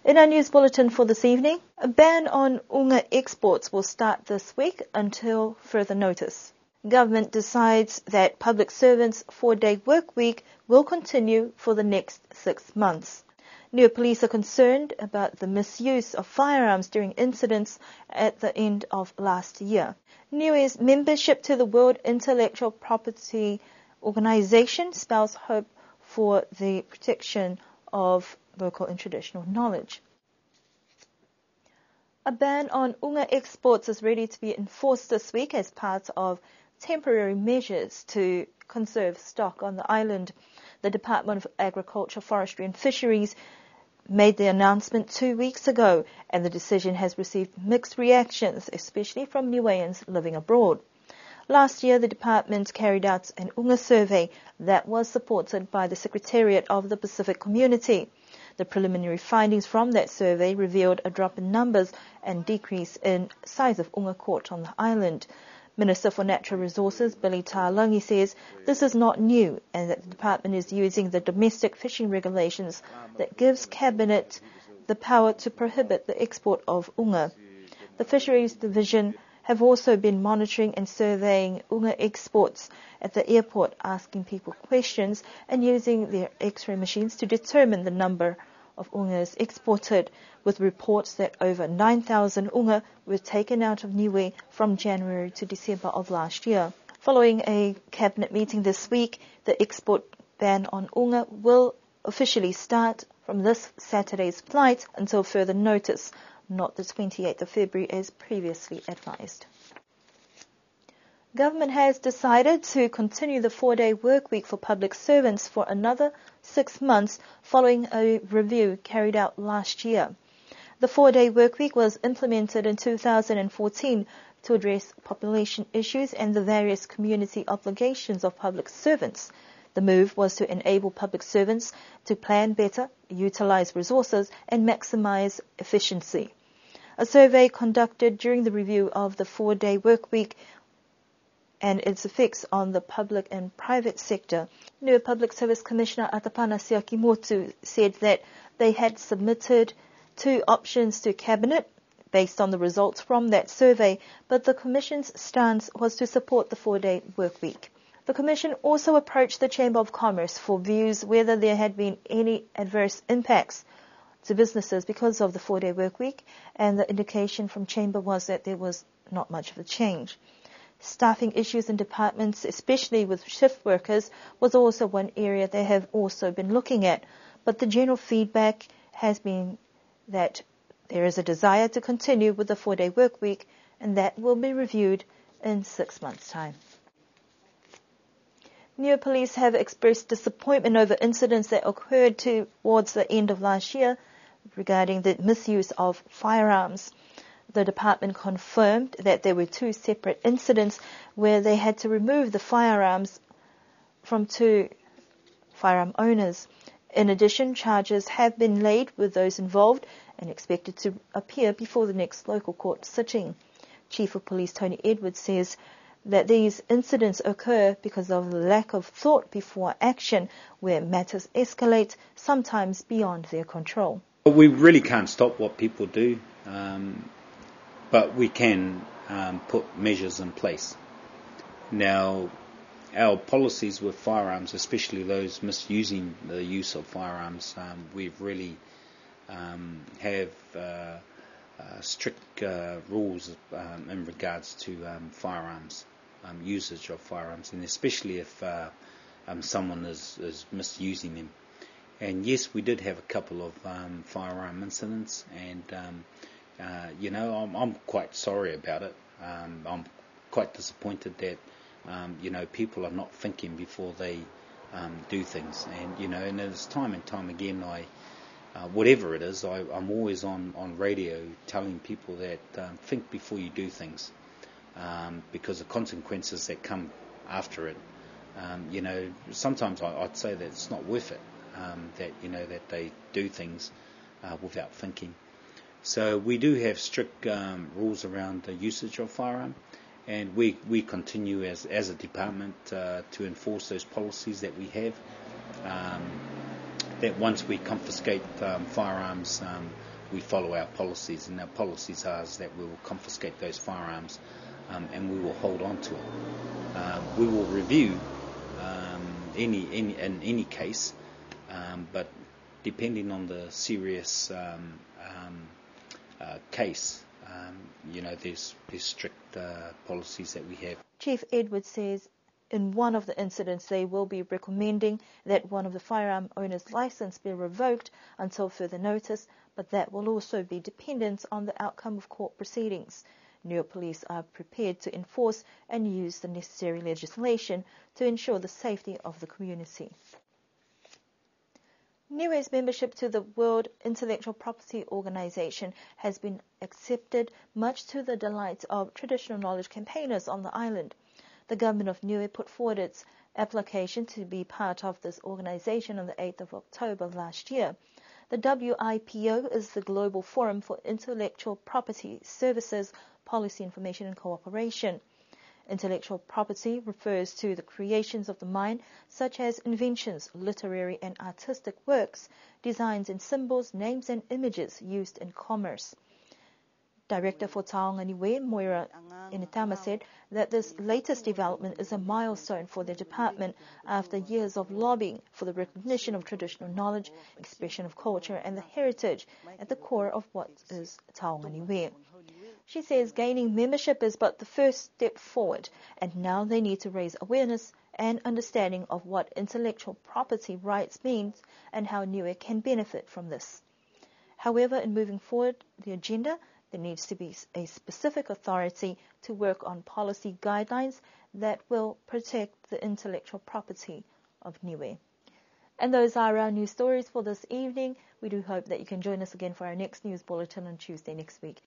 In our news bulletin for this evening, a ban on Unnga exports will start this week until further notice. Government decides that public servants' 4-day work week will continue for the next 6 months. New police are concerned about the misuse of firearms during incidents at the end of last year. Niue's membership to the World Intellectual Property Organization spells hope for the protection of local and traditional knowledge. A ban on Unnga exports is ready to be enforced this week as part of temporary measures to conserve stock on the island. The Department of Agriculture, Forestry and Fisheries made the announcement 2 weeks ago, and the decision has received mixed reactions, especially from Niueans living abroad. Last year, the department carried out an Unnga survey that was supported by the Secretariat of the Pacific Community. The preliminary findings from that survey revealed a drop in numbers and decrease in size of Unnga caught on the island. Minister for Natural Resources, Billy Talangi, says this is not new and that the department is using the domestic fishing regulations that gives Cabinet the power to prohibit the export of Unnga. The Fisheries Division have also been monitoring and surveying Unnga exports at the airport, asking people questions and using their X-ray machines to determine the number of Unngas exported, with reports that over 9,000 Unnga were taken out of Niue from January to December of last year. Following a cabinet meeting this week, the export ban on Unnga will officially start from this Saturday's flight until further notice, not the 28th of February as previously advised. Government has decided to continue the 4-day work week for public servants for another 6 months following a review carried out last year. The 4-day work week was implemented in 2014 to address population issues and the various community obligations of public servants. The move was to enable public servants to plan better, utilize resources, and maximize efficiency. A survey conducted during the review of the 4-day work week and its effects on the public and private sector, new Public Service Commissioner Atapana Siakimotu said that they had submitted 2 options to Cabinet based on the results from that survey, but the Commission's stance was to support the 4-day work week. The Commission also approached the Chamber of Commerce for views whether there had been any adverse impacts to businesses because of the 4-day work week, and the indication from Chamber was that there was not much of a change. Staffing issues in departments, especially with shift workers, was also one area they have also been looking at, but the general feedback has been that there is a desire to continue with the 4-day work week, and that will be reviewed in 6 months' time. New police have expressed disappointment over incidents that occurred towards the end of last year regarding the misuse of firearms. The department confirmed that there were 2 separate incidents where they had to remove the firearms from 2 firearm owners. In addition, charges have been laid with those involved and expected to appear before the next local court sitting. Chief of Police Tony Edwards says that these incidents occur because of the lack of thought before action, where matters escalate, sometimes beyond their control. We really can't stop what people do, but we can put measures in place. Now, our policies with firearms, especially those misusing the use of firearms, we've really have strict rules in regards to firearms, usage of firearms, and especially if someone is misusing them. And yes, we did have a couple of firearm incidents, and I'm quite sorry about it. I'm quite disappointed that people are not thinking before they do things, and it's time and time again whatever it is, I'm always on radio telling people that think before you do things, because the consequences that come after it, sometimes I'd say that it's not worth it, that they do things without thinking. So we do have strict rules around the usage of firearm, and we continue as a department to enforce those policies that we have. That once we confiscate firearms we follow our policies, and our policies are that we will confiscate those firearms and we will hold on to it. We will review in any case, but depending on the serious case, there's strict policies that we have. Chief Edwards says in one of the incidents they will be recommending that one of the firearm owners' license be revoked until further notice, but that will also be dependent on the outcome of court proceedings. Niue police are prepared to enforce and use the necessary legislation to ensure the safety of the community. Niue's membership to the World Intellectual Property Organization has been accepted, much to the delight of traditional knowledge campaigners on the island. The government of Niue put forward its application to be part of this organization on the 8th of October last year. The WIPO is the Global Forum for Intellectual Property Services, Policy, Information and Cooperation. Intellectual property refers to the creations of the mind, such as inventions, literary and artistic works, designs and symbols, names and images used in commerce. Director for Taonga Niue, Moira Initama, said that this latest development is a milestone for the department after years of lobbying for the recognition of traditional knowledge, expression of culture and the heritage at the core of what is Taonga Niue. She says gaining membership is but the first step forward, and now they need to raise awareness and understanding of what intellectual property rights means and how Niue can benefit from this. However, in moving forward the agenda, there needs to be a specific authority to work on policy guidelines that will protect the intellectual property of Niue. And those are our news stories for this evening. We do hope that you can join us again for our next news bulletin on Tuesday next week.